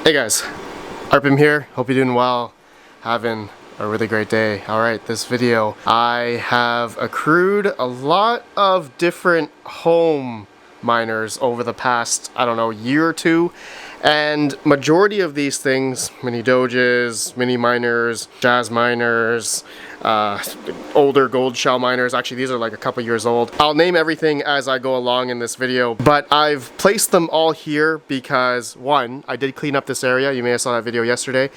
Hey guys, RPM here. Hope you're doing well, having a really great day. Alright, this video, I have accrued a lot of different home miners over the past, I don't know, year or two. And majority of these things, mini doges, mini miners, jazz miners, older gold shell miners, actually these are like a couple years old. I'll name everything as I go along in this video, but I've placed them all here because one, I did clean up this area. You may have saw that video yesterday,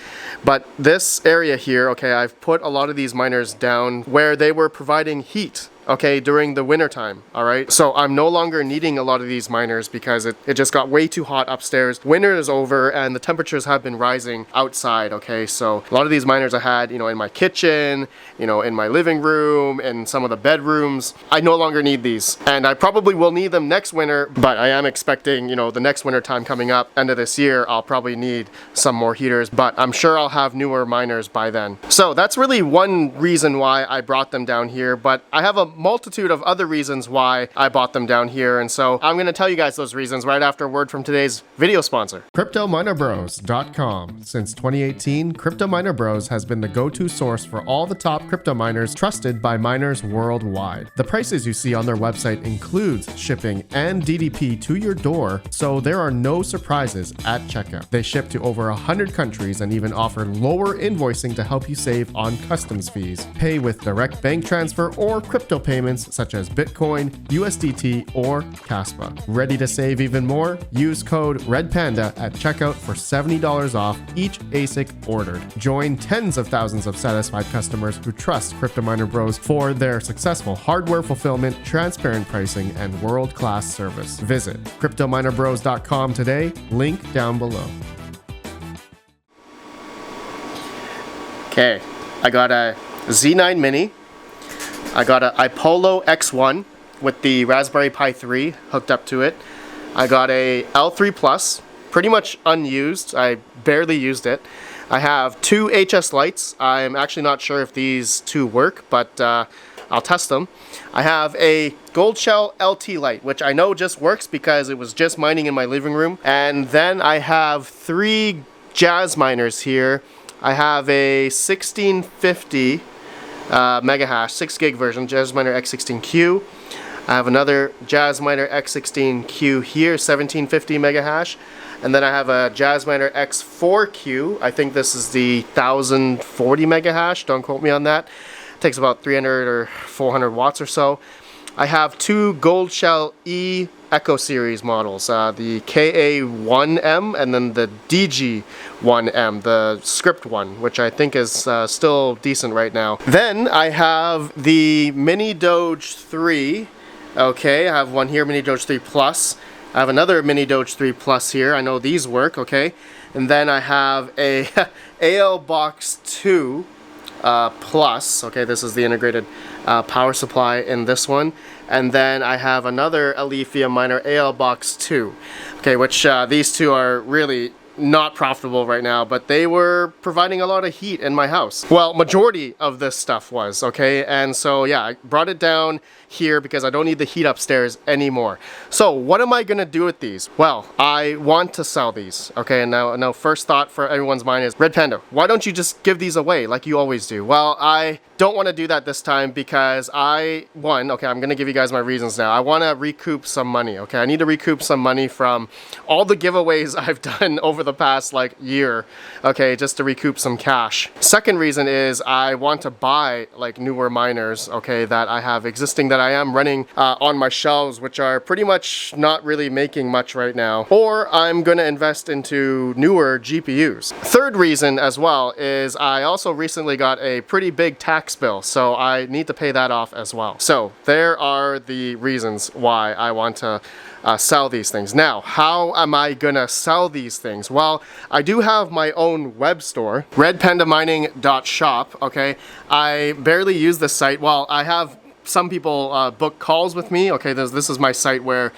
but this area here, okay, I've put a lot of these miners down where they were providing heat, okay, during the winter time. All right, so I'm no longer needing a lot of these miners because it just got way too hot upstairs. Winter is over and the temperatures have been rising outside. Okay, so a lot of these miners I had, you know, in my kitchen, you know, in my living room, and some of the bedrooms, I no longer need these, and I probably will need them next winter, but I am expecting, you know, the next winter time coming up, end of this year, I'll probably need some more heaters, but I'm sure I'll have newer miners by then. So that's really one reason why I brought them down here, but I have a multitude of other reasons why I bought them down here, and so I'm going to tell you guys those reasons right after a word from today's video sponsor. CryptoMinerBros.com. Since 2018, Crypto Miner Bros has been the go-to source for all the top crypto miners trusted by miners worldwide. The prices you see on their website includes shipping and DDP to your door, so there are no surprises at checkout. They ship to over 100 countries and even offer lower invoicing to help you save on customs fees. Pay with direct bank transfer or crypto payments such as Bitcoin, USDT, or Caspa. Ready to save even more? Use code RedPanda at checkout for $70 off each ASIC ordered. Join tens of thousands of satisfied customers who trust Crypto Miner Bros for their successful hardware fulfillment, transparent pricing, and world-class service. Visit CryptoMinerBros.com today, link down below. Okay, I got a Z9 Mini. I got a iPolo X1 with the Raspberry Pi 3 hooked up to it. I got a L3 Plus, pretty much unused. I barely used it. I have two HS lights. I'm actually not sure if these two work, but I'll test them. I have a Gold Shell LT light, which I know just works because it was just mining in my living room. And then I have three jazz miners here. I have a 1650 mega hash 6 gig version Jazz Miner X16Q. I have another Jazz Miner X16Q here, 1750 mega hash, and then I have a Jazz Miner X4Q. I think this is the 1040 mega hash. Don't quote me on that. It takes about 300 or 400 watts or so. I have two Gold Shell E Echo Series models, the KA1M and then the DG1M, the script one, which I think is still decent right now. Then I have the Mini Doge 3. Okay, I have one here, Mini Doge 3 Plus. I have another Mini Doge 3 Plus here. I know these work, okay. And then I have a AL Box 2 Plus. Okay, this is the integrated power supply in this one. And then I have another Alethea miner AL Box 2. Okay, which these two are really not profitable right now, but they were providing a lot of heat in my house. Well, majority of this stuff was, okay, and so yeah, I brought it down here because I don't need the heat upstairs anymore. So what am I gonna do with these? Well, I want to sell these, okay, and now first thought for everyone's mind is, Red Panda, why don't you just give these away like you always do? Well, I don't want to do that this time because okay, I'm gonna give you guys my reasons now. I want to recoup some money, okay? I need to recoup some money from all the giveaways I've done over the past like year, okay, just to recoup some cash. Second reason is I want to buy like newer miners, okay, that I have existing that I am running on my shelves, which are pretty much not really making much right now, or I'm gonna invest into newer GPUs. Third reason as well is I also recently got a pretty big tax bill, so I need to pay that off as well. So there are the reasons why I want to sell these things. Now, how am I gonna sell these things? Well, I do have my own web store, RedPandaMining.shop, okay? I barely use this site. Well, I have some people book calls with me. Okay, this is my site where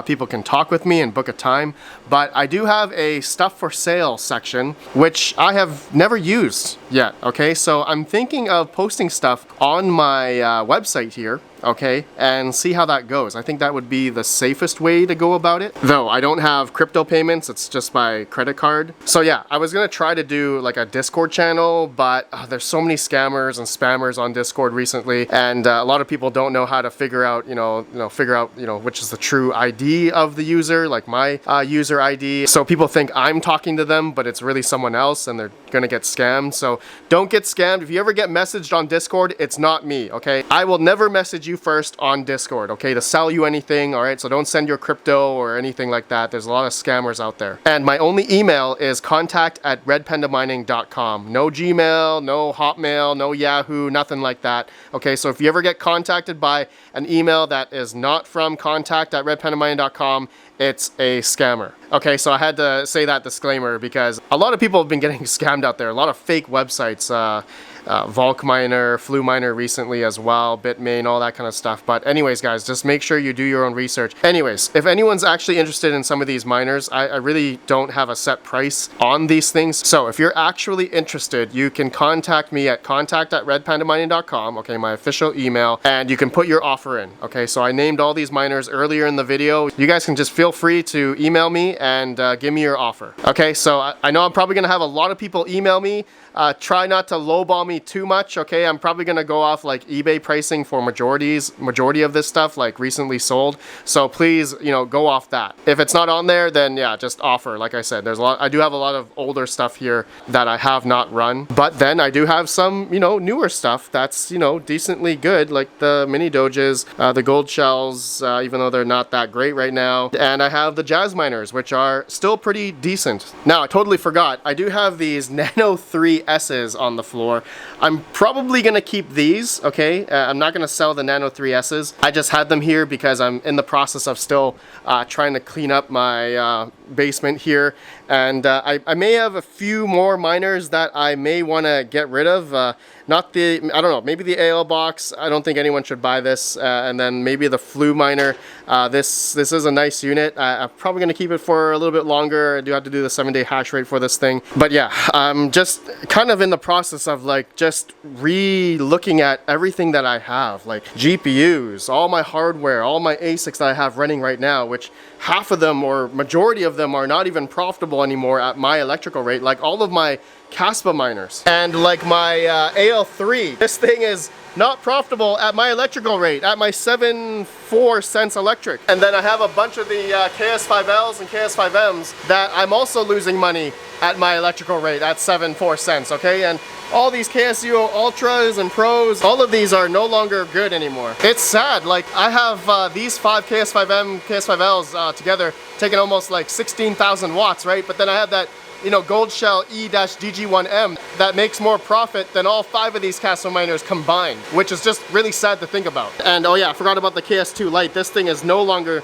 people can talk with me and book a time. But I do have a stuff for sale section, which I have never used yet. Okay, so I'm thinking of posting stuff on my website here. okay, and see how that goes. I think that would be the safest way to go about it. Though I don't have crypto payments, it's just my credit card. So yeah, I was gonna try to do like a Discord channel, but there's so many scammers and spammers on Discord recently, and a lot of people don't know how to figure out, which is the true ID of the user, like my user ID. So people think I'm talking to them, but it's really someone else, and they're gonna get scammed. So don't get scammed. If you ever get messaged on Discord, it's not me, okay? I will never message you first on Discord, okay, to sell you anything, all right? So don't send your crypto or anything like that. There's a lot of scammers out there. And my only email is contact@redpandamining.com. No Gmail, no Hotmail, no Yahoo, nothing like that, okay? So if you ever get contacted by an email that is not from contact@redpandamining.com, it's a scammer. Okay, so I had to say that disclaimer because a lot of people have been getting scammed out there. A lot of fake websites, Volkminer, Flueminer recently as well, Bitmain, all that kind of stuff. But anyways, guys, just make sure you do your own research. Anyways, if anyone's actually interested in some of these miners, I really don't have a set price on these things. So if you're actually interested, you can contact me at contact@redpandamining.com, okay, my official email, and you can put your offer in, okay? So I named all these miners earlier in the video. You guys can just feel free to email me and give me your offer. Okay, so I know I'm probably gonna have a lot of people email me. Try not to lowball me too much, okay? I'm probably gonna go off like eBay pricing for majority of this stuff, like recently sold. So please, go off that. If it's not on there, then yeah, just offer. Like I said, I do have a lot of older stuff here that I have not run, but then I do have some, newer stuff that's, decently good, like the mini doges, the gold shells, even though they're not that great right now. And I have the jazz miners, which are still pretty decent. Now, I totally forgot, I do have these Nano 3S's on the floor. I'm probably gonna keep these, okay? I'm not gonna sell the Nano 3S's. I just had them here because I'm in the process of still trying to clean up my basement here. And I may have a few more miners that I may wanna get rid of. I don't know, maybe the AL box. I don't think anyone should buy this. And then maybe the Flueminer. This is a nice unit. I'm probably gonna keep it for a little bit longer. I do have to do the 7-day hash rate for this thing. But yeah, I'm just kind of in the process of like just re-looking at everything that I have, like GPUs, all my hardware, all my ASICs that I have running right now, which half of them or majority of them are not even profitable anymore at my electrical rate, like all of my Caspa miners and like my AL3. This thing is not profitable at my electrical rate, at my 7.4 cents electric. And then I have a bunch of the KS5Ls and KS5Ms that I'm also losing money at my electrical rate at 7.4 cents, okay? And all these KSU Ultras and Pros, all of these are no longer good anymore. It's sad, like I have these 5 KS5M, KS5Ls together taking almost like 16,000 watts, right? But then I have that gold shell E-GG1M that makes more profit than all 5 of these Caspa miners combined, which is just really sad to think about. And oh yeah, I forgot about the KS2 Lite. This thing is no longer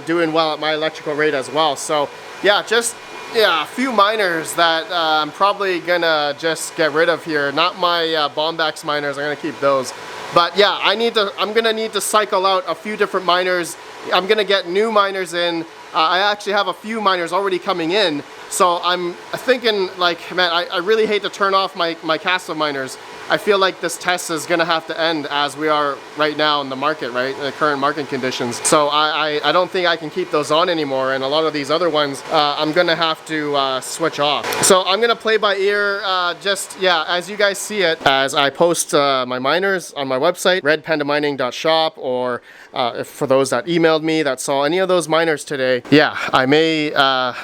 doing well at my electrical rate as well. So yeah, a few miners that I'm probably gonna just get rid of here. Not my Bombax miners, I'm gonna keep those. But yeah, I'm gonna need to cycle out a few different miners. I'm gonna get new miners in. I actually have a few miners already coming in. So I'm thinking like, man, I really hate to turn off my Caspa miners. I feel like this test is gonna have to end as we are right now in the market, right? In the current market conditions. So I don't think I can keep those on anymore, and a lot of these other ones I'm gonna have to switch off. So I'm gonna play by ear, as you guys see it, as I post my miners on my website, redpandamining.shop, or for those that emailed me that saw any of those miners today, yeah, I may,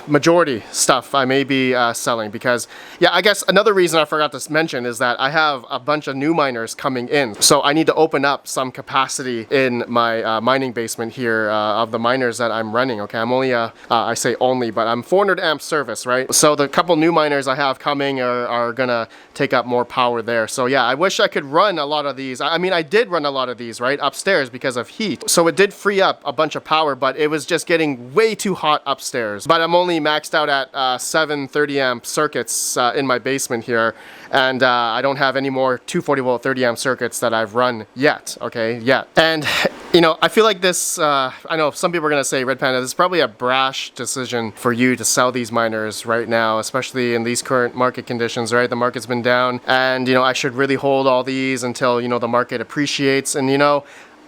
majority stuff I may be selling, because yeah, I guess another reason I forgot to mention is that I have a bunch of new miners coming in. So I need to open up some capacity in my mining basement here of the miners that I'm running, okay? I'm only, I say only, but I'm 400 amp service, right? So the couple new miners I have coming are gonna take up more power there. So yeah, I wish I could run a lot of these. I mean, I did run a lot of these, right? Upstairs because of heat. So it did free up a bunch of power, but it was just getting way too hot upstairs. But I'm only maxed out at 7 30 amp circuits in my basement here. And I don't have any more 240 volt 30 amp circuits that I've run yet, okay, yet. And I feel like this, I know some people are gonna say, Red Panda, this is probably a brash decision for you to sell these miners right now, especially in these current market conditions, right? The market's been down, and I should really hold all these until, the market appreciates. And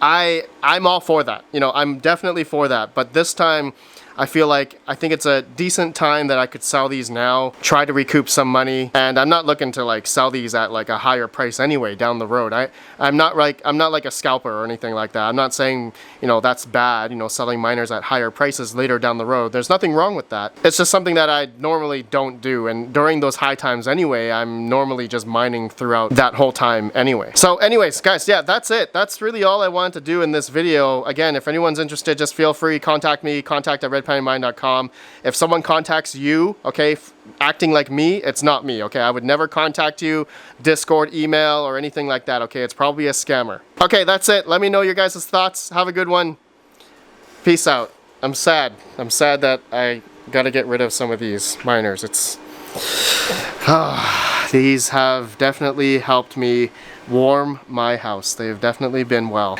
I'm all for that. You know, I'm definitely for that. But this time, I think it's a decent time that I could sell these now, try to recoup some money, and I'm not looking to like sell these at like a higher price anyway down the road. I'm not like a scalper or anything like that. I'm not saying, you know, that's bad, you know, selling miners at higher prices later down the road. There's nothing wrong with that. It's just something that I normally don't do, and during those high times anyway, I'm normally just mining throughout that whole time anyway. So anyways, guys, yeah, that's it. That's really all I wanted to do in this video. Again, if anyone's interested, just feel free, contact me, contact at RedPandaMining.com. If someone contacts you, okay, acting like me, it's not me, okay? I would never contact you, Discord, email, or anything like that, okay? It's probably a scammer. Okay, that's it. Let me know your guys' thoughts. Have a good one. Peace out. I'm sad. I'm sad that I gotta get rid of some of these miners. It's... these have definitely helped me warm my house. They've definitely been well.